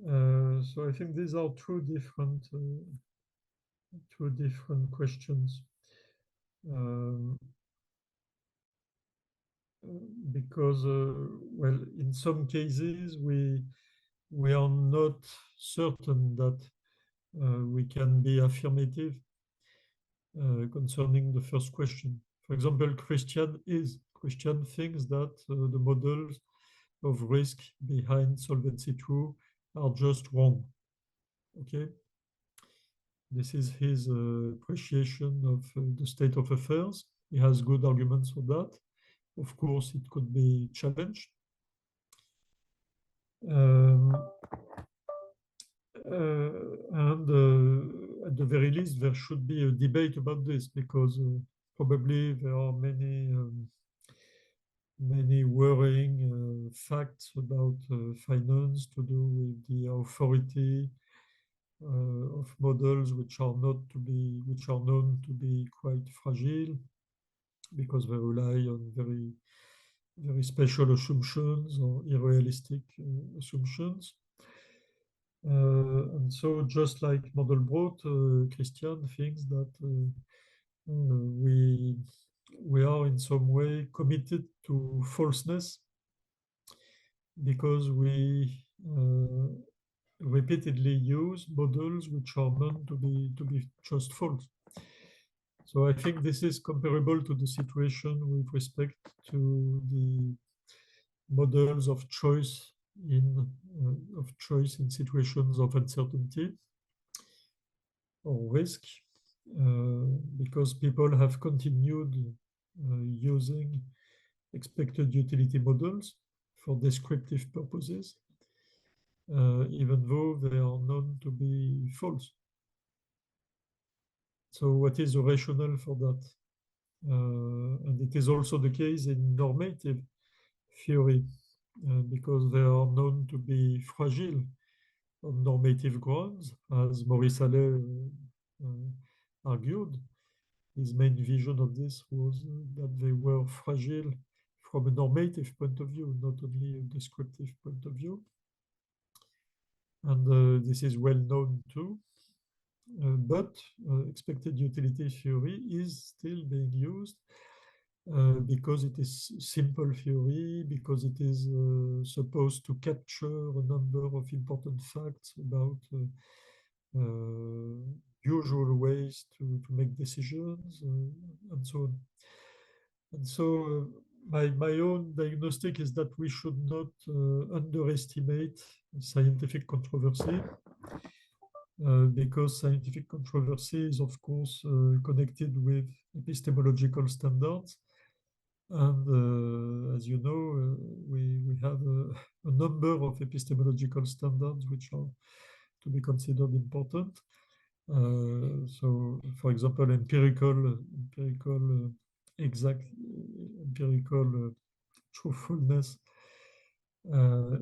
So I think these are two different questions. Because well, in some cases we are not certain that we can be affirmative concerning the first question. For example, Christian thinks that the models of risk behind Solvency II are just wrong. Okay, this is his appreciation of the state of affairs. He has good arguments for that. Of course, it could be challenged. And at the very least, there should be a debate about this, because probably there are many worrying facts about finance to do with the authority of models which are known to be quite fragile, because they rely on very special assumptions or unrealistic assumptions. And so, just like Mandelbrot, Christian thinks that we are in some way committed to falseness, because we repeatedly use models which are known to be just false. So I think this is comparable to the situation with respect to the models of choice in situations of uncertainty or risk, because people have continued using expected utility models for descriptive purposes, even though they are known to be false. So what is the rationale for that? And it is also the case in normative theory, because they are known to be fragile on normative grounds, as Maurice Allais argued. His main vision of this was that they were fragile from a normative point of view, not only a descriptive point of view. And this is well known too. But expected utility theory is still being used because it is simple theory, because it is supposed to capture a number of important facts about usual ways to make decisions, and so on. And so my own diagnostic is that we should not underestimate scientific controversy, because scientific controversy is, of course, connected with epistemological standards. And as you know, we have a number of epistemological standards which are to be considered important. So, for example, empirical truthfulness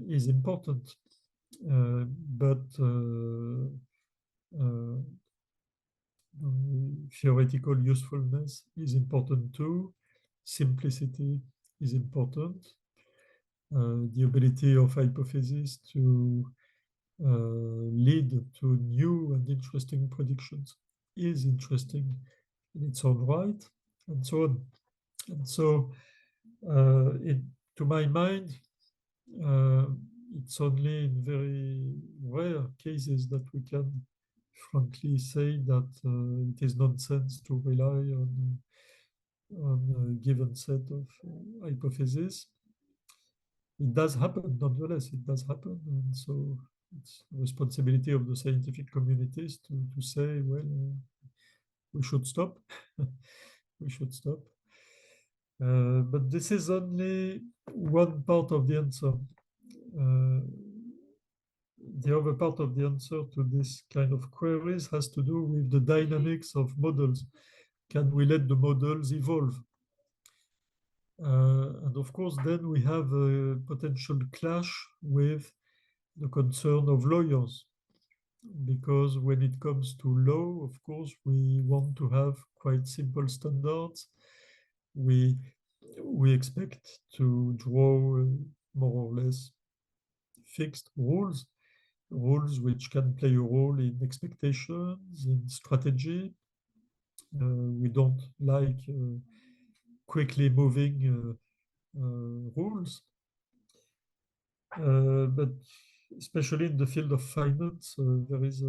is important, but theoretical usefulness is important too. Simplicity is important. the ability of hypotheses to lead to new and interesting predictions is interesting in its own right, and so on. And so, to my mind, it's only in very rare cases that we can frankly say that it is nonsense to rely on a given set of hypotheses. It does happen, nonetheless, it does happen. And so it's the responsibility of the scientific communities to say, well, we should stop. We should stop. But this is only one part of the answer. The other part of the answer to this kind of queries has to do with the dynamics of models. Can we let the models evolve? And of course, then we have a potential clash with the concern of lawyers, because when it comes to law, of course, we want to have quite simple standards. We expect to draw more or less fixed rules which can play a role in expectations, in strategy. We don't like quickly moving rules. But especially in the field of finance, there is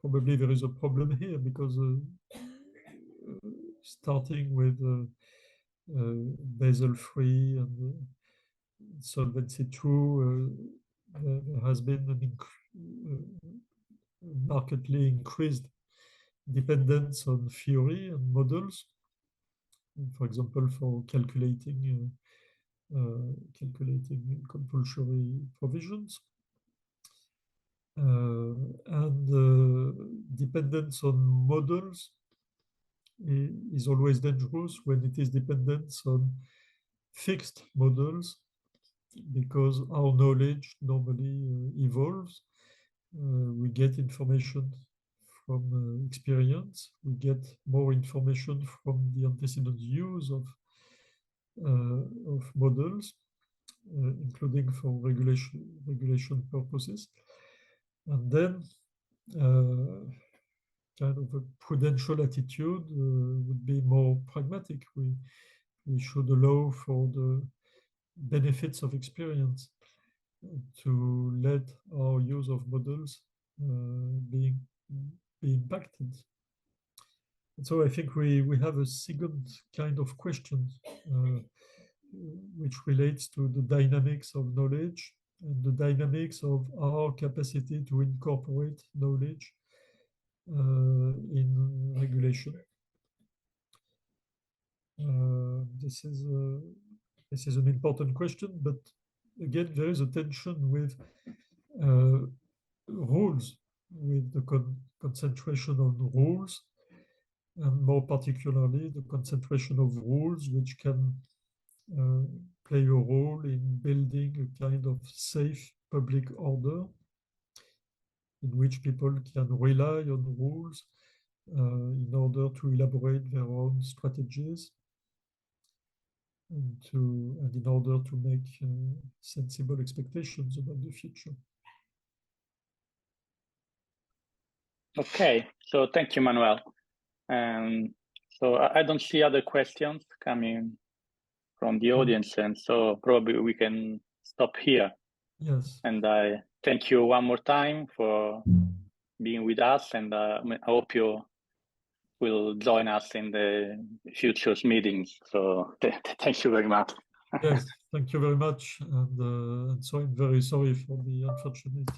probably a problem here, because starting with Basel III and Solvency II, there has been an markedly increased dependence on theory and models, for example, for calculating compulsory provisions. And dependence on models is always dangerous when it is dependence on fixed models, because our knowledge normally evolves. We get information from experience. We get more information from the antecedent use of models, including for regulation purposes. And then kind of a prudential attitude would be more pragmatic. We should allow for the benefits of experience to let our use of models be impacted. And so I think we have a second kind of question which relates to the dynamics of knowledge and the dynamics of our capacity to incorporate knowledge in regulation. This is an important question, but again, there is a tension with rules, with the concentration on rules, and more particularly the concentration of rules which can play a role in building a kind of safe public order in which people can rely on rules in order to elaborate their own strategies and in order to make sensible expectations about the future. Okay, so thank you, Emmanuel. So I don't see other questions coming from the audience, and so probably we can stop here. Yes. And I thank you one more time for being with us, and I hope you will join us in the future meetings. So thank you very much. Yes, thank you very much. And so I'm very sorry for the unfortunate